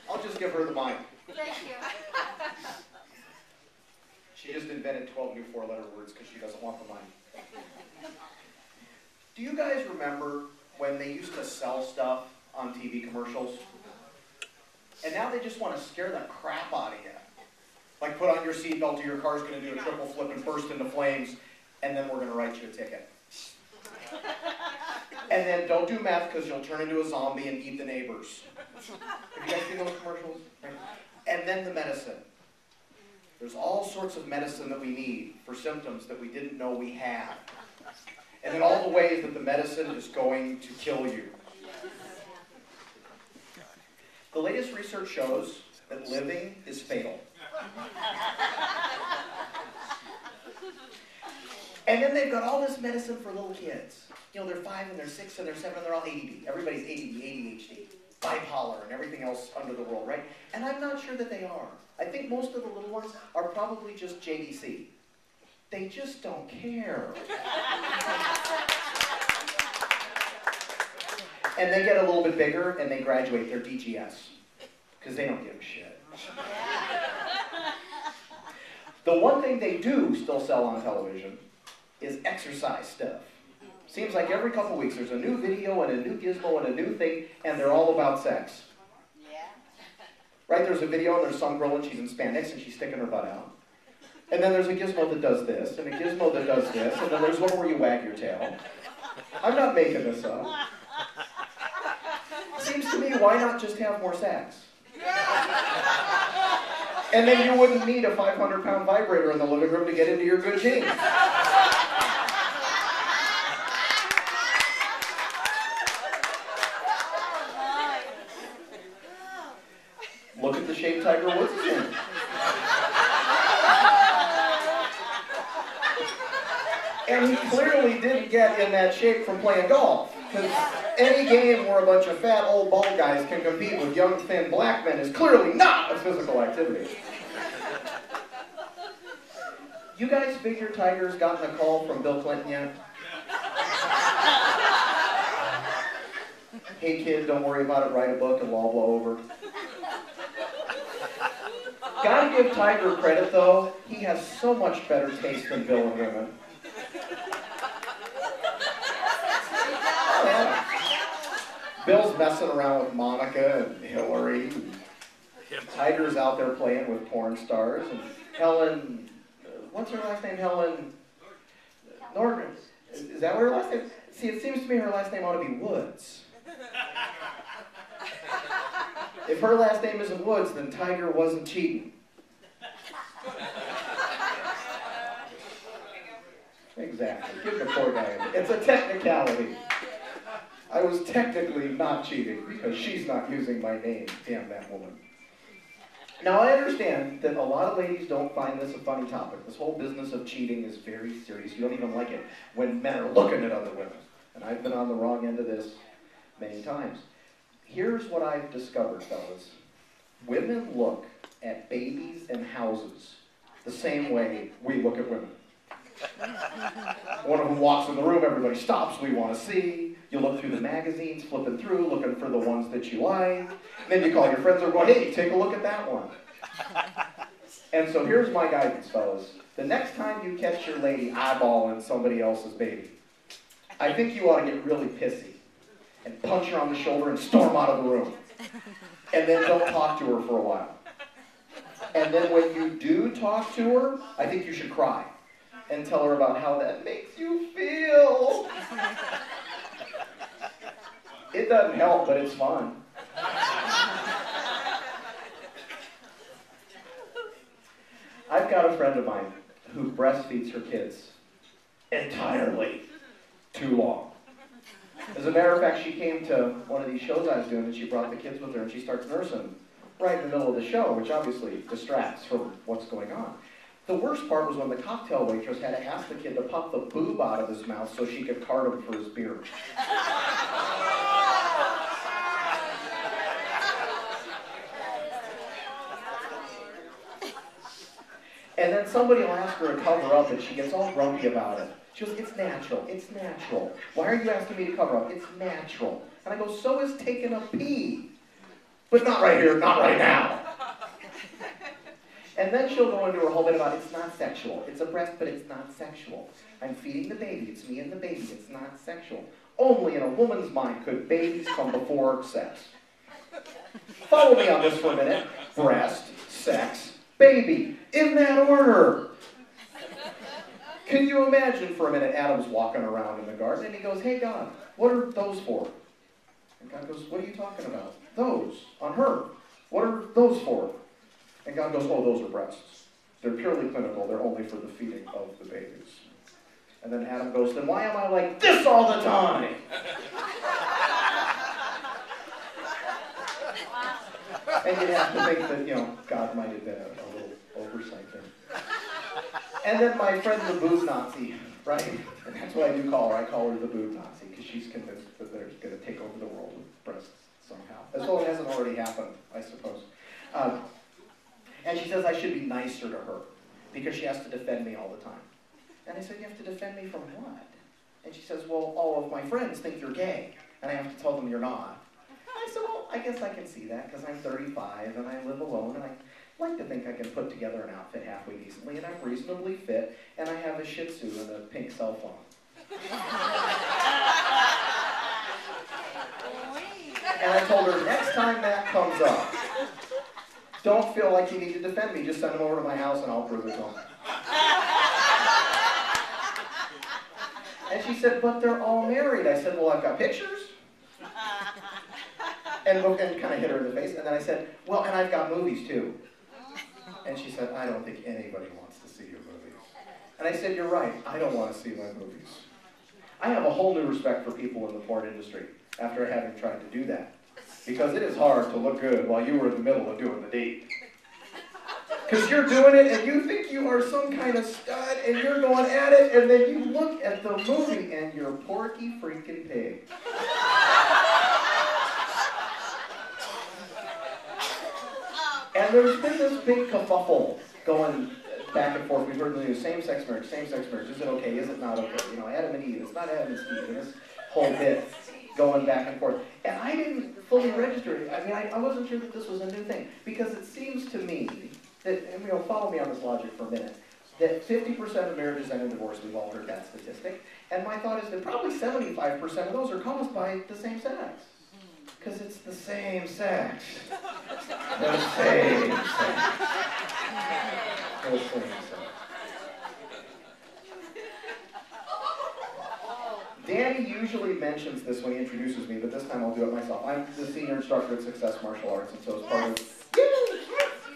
I'll just give her the mic. Thank you. She just invented 12 new four-letter words because she doesn't want the mic. Do you guys remember when they used to sell stuff on TV commercials? And now they just want to scare the crap out of you. Like, put on your seatbelt or your car's going to do a triple flip and burst into flames, and then we're going to write you a ticket. And then don't do meth because you'll turn into a zombie and eat the neighbors. Have you guys seen those commercials? And then the medicine. There's all sorts of medicine that we need for symptoms that we didn't know we had. And then all the ways that the medicine is going to kill you. The latest research shows that living is fatal. And then they've got all this medicine for little kids. You know, they're 5 and they're 6 and they're 7 and they're all ADD. Everybody's ADD, ADHD, bipolar, and everything else under the world, right? And I'm not sure that they are. I think most of the little ones are probably just JDC. They just don't care. And they get a little bit bigger and they graduate. They're DGS. Because they don't give a shit. The one thing they do still sell on television is exercise stuff. Seems like every couple weeks there's a new video and a new gizmo and a new thing, and they're all about sex. Yeah. Right? There's a video and there's some girl and she's in spandex and she's sticking her butt out. And then there's a gizmo that does this, and a gizmo that does this, and then there's one where you wag your tail. I'm not making this up. Seems to me, why not just have more sex? And then you wouldn't need a 500-pound vibrator in the living room to get into your good jeans. Look at the shape Tiger Woods is in. And he clearly didn't get in that shape from playing golf. Because any game where a bunch of fat old bald guys can compete with young thin black men is clearly not a physical activity. You guys figure Tiger's gotten a call from Bill Clinton yet? Hey kid, don't worry about it, write a book and it'll all blow over. Gotta give Tiger credit though, he has so much better taste than Bill and women. Bill's messing around with Monica and Hillary. Tiger's out there playing with porn stars. And Helen, what's her last name? Helen Norgren. Is that what her last name? See, it seems to me her last name ought to be Woods. If her last name isn't Woods, then Tiger wasn't cheating. Exactly. Give the poor guy a... It's a technicality. I was technically not cheating because she's not using my name. Damn that woman. Now I understand that a lot of ladies don't find this a funny topic. This whole business of cheating is very serious. You don't even like it when men are looking at other women. And I've been on the wrong end of this many times. Here's what I've discovered, fellas. Women look at babies and houses the same way we look at women. One of them walks in the room, everybody stops, we want to see. You look through the magazines, flipping through, looking for the ones that you like. Then you call your friends and go, hey, take a look at that one. And so here's my guidance, fellas. The next time you catch your lady eyeballing somebody else's baby, I think you ought to get really pissy and punch her on the shoulder and storm out of the room. And then don't talk to her for a while. And then when you do talk to her, I think you should cry and tell her about how that makes you feel. It doesn't help, but it's fun. I've got a friend of mine who breastfeeds her kids entirely too long. As a matter of fact, she came to one of these shows I was doing and she brought the kids with her and she starts nursing right in the middle of the show, which obviously distracts from what's going on. The worst part was when the cocktail waitress had to ask the kid to pop the boob out of his mouth so she could card him for his beer. And then somebody will ask her to cover up and she gets all grumpy about it. She goes, it's natural, it's natural. Why are you asking me to cover up? It's natural. And I go, so is taking a pee. But not right here, not right now. And then she'll go into her whole bit about it's not sexual. It's a breast, but it's not sexual. I'm feeding the baby. It's me and the baby. It's not sexual. Only in a woman's mind could babies come before sex. Follow me on this for a minute. Breast, sex, baby. In that order. Can you imagine for a minute Adam's walking around in the garden and he goes, hey God, what are those for? And God goes, what are you talking about? Those, on her. What are those for? And God goes, oh, those are breasts. They're purely clinical. They're only for the feeding of the babies. And then Adam goes, then why am I like this all the time? And you'd have to think that, God might have been a little oversight there. And then my friend the boob Nazi, right? And that's what I do call her. I call her the boob Nazi because she's convinced that they're going to take over the world with breasts somehow. As though it hasn't already happened, I suppose. And she says I should be nicer to her because she has to defend me all the time. And I said, you have to defend me from what? And she says, well, all of my friends think you're gay, and I have to tell them you're not. I said, well, I guess I can see that because I'm 35 and I live alone and I like to think I can put together an outfit halfway decently and I'm reasonably fit and I have a Shih Tzu and a pink cell phone. And I told her, next time that comes up, don't feel like you need to defend me. Just send them over to my house and I'll prove it to them. And she said, but they're all married. I said, well, I've got pictures. And kind of hit her in the face. And then I said, well, and I've got movies too. And she said, I don't think anybody wants to see your movies. And I said, you're right. I don't want to see my movies. I have a whole new respect for people in the porn industry after having tried to do that. Because it is hard to look good while you were in the middle of doing the deed. Because you're doing it and you think you are some kind of stud and you're going at it and then you look at the movie and you're Porky freaking Pig. And there's been this big kerfuffle going back and forth. We've heard the news, same-sex marriage, is it okay, is it not okay? Adam and Eve, it's not Adam and Steve, and this whole bit going back and forth. And I didn't fully register it. I mean, I wasn't sure that this was a new thing. Because it seems to me that, and follow me on this logic for a minute, that 50% of marriages end in divorce. We've all heard that statistic. And my thought is that probably 75% of those are caused by the same sex. Because it's the same sex. The same sex. The same sex. Danny usually mentions this when he introduces me, but this time I'll do it myself. I'm the senior instructor at Success Martial Arts, and so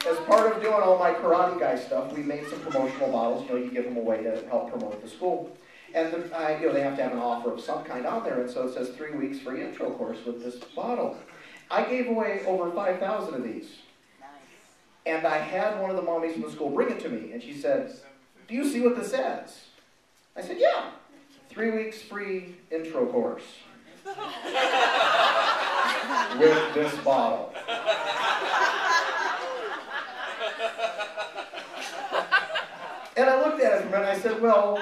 as part of doing all my Karate Guy stuff, we made some promotional bottles. You give them away to help promote the school. And they have to have an offer of some kind on there, and so it says 3 weeks free intro course with this bottle. I gave away over 5,000 of these. And I had one of the mommies from the school bring it to me, and she said, do you see what this says? I said, yeah. 3 weeks free intro course with this bottle. And I looked at it for a minute and I said, well,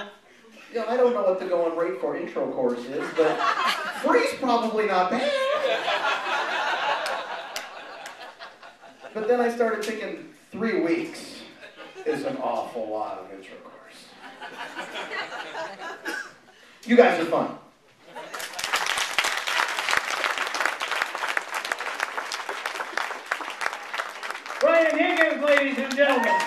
I don't know what the going rate for intro course is, but free's probably not bad. But then I started thinking 3 weeks is an awful lot of intro course. You guys are fun. Brian Higgins, ladies and gentlemen.